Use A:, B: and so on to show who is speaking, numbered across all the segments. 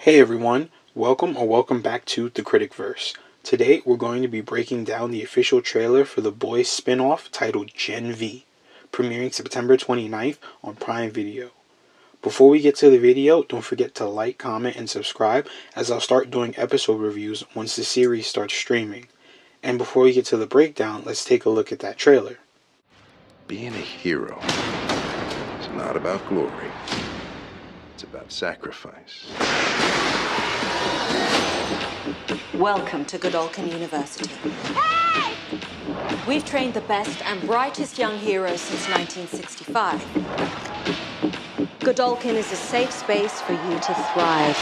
A: Hey everyone, welcome back to the Critic-Verse. Today we're going to be breaking down the official trailer for The Boys spinoff titled Gen V, premiering September 29th on Prime Video. Before we get to the video, don't forget to like, comment, and subscribe as I'll start doing episode reviews once the series starts streaming. And before we get to the breakdown, let's take a look at that trailer.
B: Being a hero is not about glory. It's about sacrifice.
C: Welcome to Godolphin University. Hey! We've trained the best and brightest young heroes since 1965. Godolphin is a safe space for you to thrive.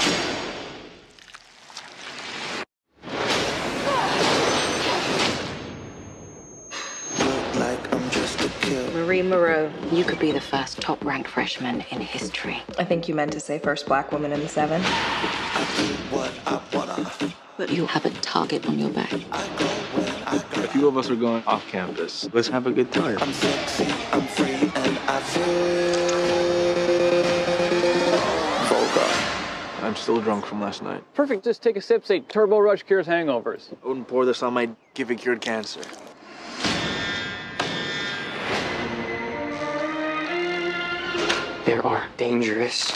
C: Marie Moreau, you could be the first top-ranked freshman in history.
D: I think you meant to say first black woman in the 7.
C: But you have a target on your back.
E: A few of us are going off campus. Let's have a good time.
F: I'm sexy, I'm free, and I feel vulgar.
E: I'm still drunk from last night.
G: Perfect, just take a sip, say Turbo Rush cures hangovers.
E: I wouldn't pour this on my if it cured cancer.
H: There are dangerous,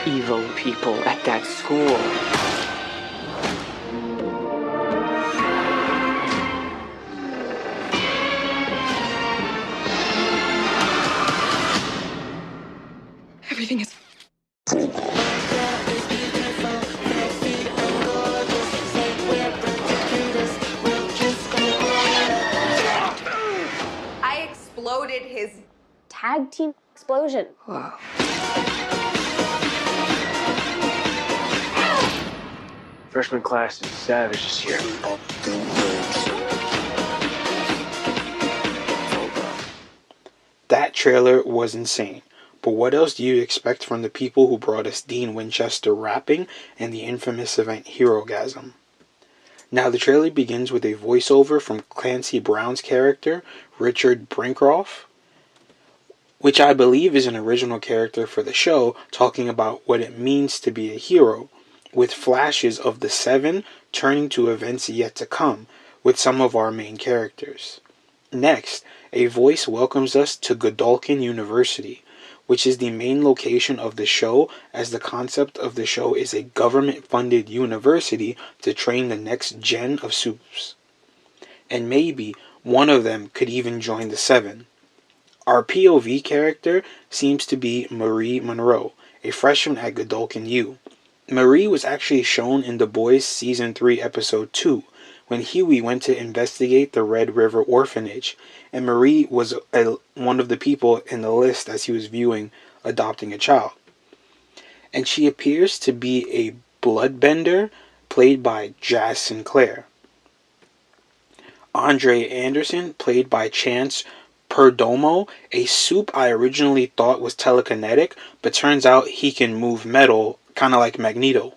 H: evil people at that school.
D: Everything is...
I: I exploded his
J: tag team explosion.
H: Wow.
E: Freshman class is savage this year.
A: That trailer was insane. But what else do you expect from the people who brought us Dean Winchester rapping and the infamous event Herogasm? Now the trailer begins with a voiceover from Clancy Brown's character, Richard Brinkroff, which I believe is an original character for the show, talking about what it means to be a hero, with flashes of the 7 turning to events yet to come, with some of our main characters. Next, a voice welcomes us to Godolphin University, which is the main location of the show, as the concept of the show is a government-funded university to train the next gen of supes. And maybe one of them could even join the 7. Our POV character seems to be Marie Monroe, a freshman at Godolphin U. Marie was actually shown in The Boys Season 3 Episode 2, when Huey went to investigate the Red River Orphanage, and Marie was one of the people in the list as he was viewing adopting a child. And she appears to be a bloodbender, played by Jazz Sinclair. Andre Anderson, played by Chance Perdomo, a supe I originally thought was telekinetic, but turns out he can move metal, kind of like Magneto.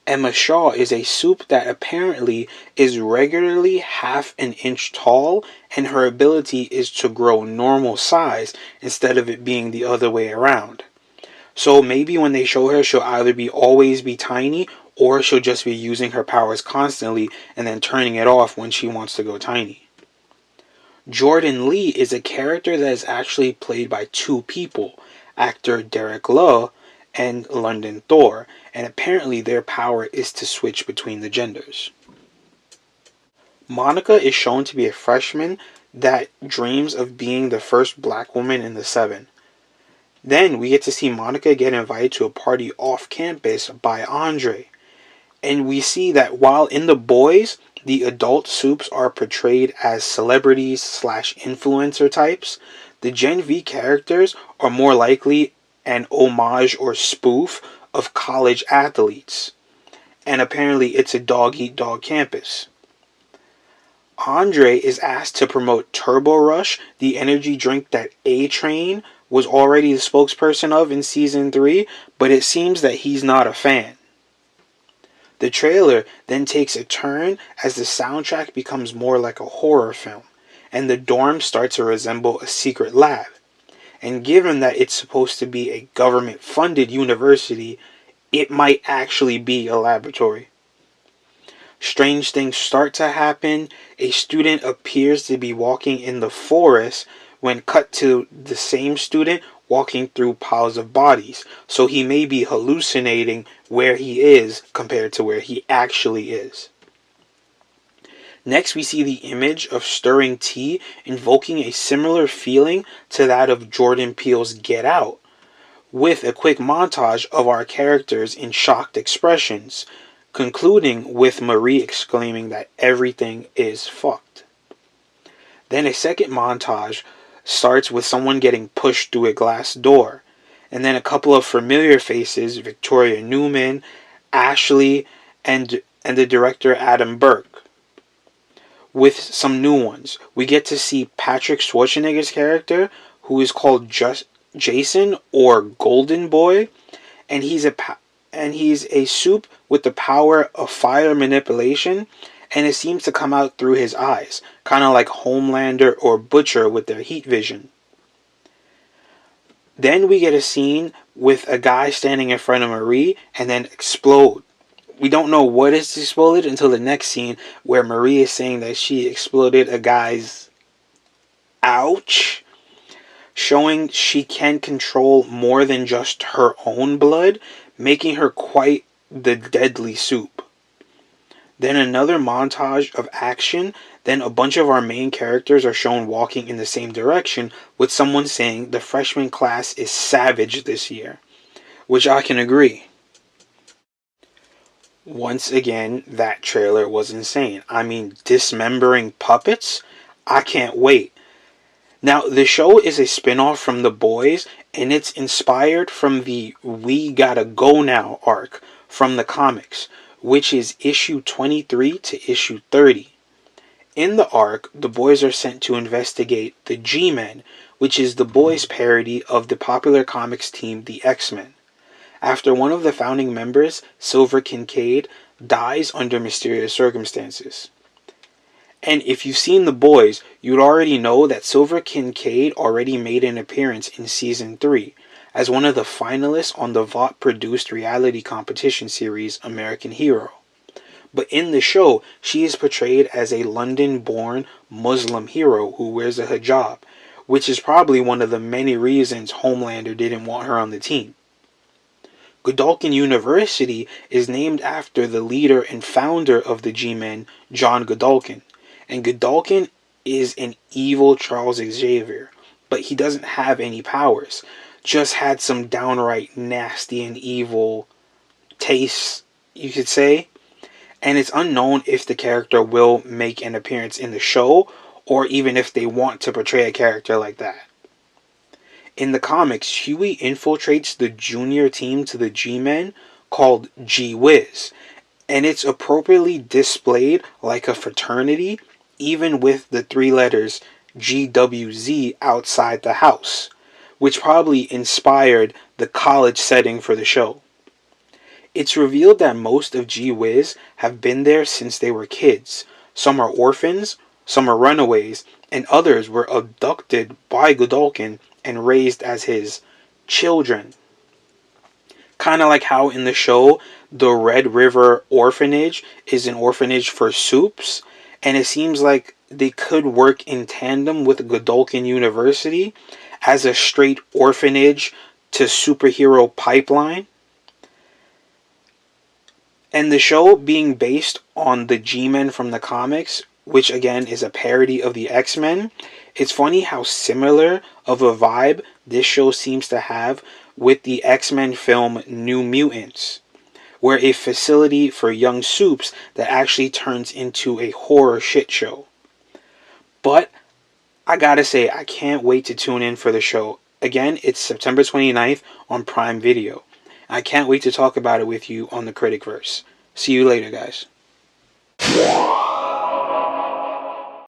A: Emma Shaw is a supe that apparently is regularly half an inch tall, and her ability is to grow normal size instead of it being the other way around. So maybe when they show her, she'll either always be tiny, or she'll just be using her powers constantly and then turning it off when she wants to go tiny. Jordan Lee is a character that is actually played by 2 people, actor Derek Lowe and London Thor, and apparently their power is to switch between the genders. Monica is shown to be a freshman that dreams of being the first black woman in the 7. Then we get to see Monica get invited to a party off campus by Andre. And we see that while in The Boys, the adult supes are portrayed as celebrities / influencer types, the Gen V characters are more likely an homage or spoof of college athletes. And apparently it's a dog-eat-dog campus. Andre is asked to promote Turbo Rush, the energy drink that A-Train was already the spokesperson of in Season 3, but it seems that he's not a fan. The trailer then takes a turn as the soundtrack becomes more like a horror film, and the dorm starts to resemble a secret lab. And given that it's supposed to be a government-funded university, it might actually be a laboratory. Strange things start to happen. A student appears to be walking in the forest when cut to the same student walking through piles of bodies. So he may be hallucinating where he is compared to where he actually is. Next, we see the image of stirring tea, invoking a similar feeling to that of Jordan Peele's Get Out, with a quick montage of our characters in shocked expressions, concluding with Marie exclaiming that everything is fucked. Then a second montage starts with someone getting pushed through a glass door, and then a couple of familiar faces, Victoria Newman, Ashley, and the director Adam Burke. With some new ones, we get to see Patrick Schwarzenegger's character, who is called Jason or Golden Boy, and he's a soup with the power of fire manipulation, and it seems to come out through his eyes, kind of like Homelander or Butcher with their heat vision. Then we get a scene with a guy standing in front of Marie and then explode. We don't know what is exploded until the next scene where Marie is saying that she exploded a guy's ouch, showing she can control more than just her own blood, making her quite the deadly soup. Then another montage of action. Then a bunch of our main characters are shown walking in the same direction, with someone saying the freshman class is savage this year, which I can agree. Once again, that trailer was insane. I mean, dismembering puppets? I can't wait. Now, the show is a spinoff from The Boys, and it's inspired from the We Gotta Go Now arc from the comics, which is issue 23 to issue 30. In the arc, the boys are sent to investigate the G-Men, which is the boys' parody of the popular comics team, the X-Men, after one of the founding members, Silver Kincaid, dies under mysterious circumstances. And if you've seen The Boys, you'd already know that Silver Kincaid already made an appearance in Season 3 as one of the finalists on the Vought-produced reality competition series American Hero. But in the show, she is portrayed as a London-born Muslim hero who wears a hijab, which is probably one of the many reasons Homelander didn't want her on the team. Godolphin University is named after the leader and founder of the G-Men, John Godolphin. And Godolphin is an evil Charles Xavier, but he doesn't have any powers. Just had some downright nasty and evil tastes, you could say. And it's unknown if the character will make an appearance in the show, or even if they want to portray a character like that. In the comics, Huey infiltrates the junior team to the G-Men called G-Wiz, and it's appropriately displayed like a fraternity, even with the 3 letters GWZ outside the house, which probably inspired the college setting for the show. It's revealed that most of G-Wiz have been there since they were kids. Some are orphans, some are runaways, and others were abducted by Godolphin and raised as his children. Kind of like how in the show, the Red River Orphanage is an orphanage for soups, and it seems like they could work in tandem with Godolphin University as a straight orphanage to superhero pipeline. And the show being based on the G-Men from the comics, which again is a parody of the X-Men, it's funny how similar of a vibe this show seems to have with the X-Men film New Mutants, where a facility for young soups that actually turns into a horror shit show. But I gotta say, I can't wait to tune in for the show. Again, it's September 29th on Prime Video. I can't wait to talk about it with you on the Critic-Verse. See you later, guys.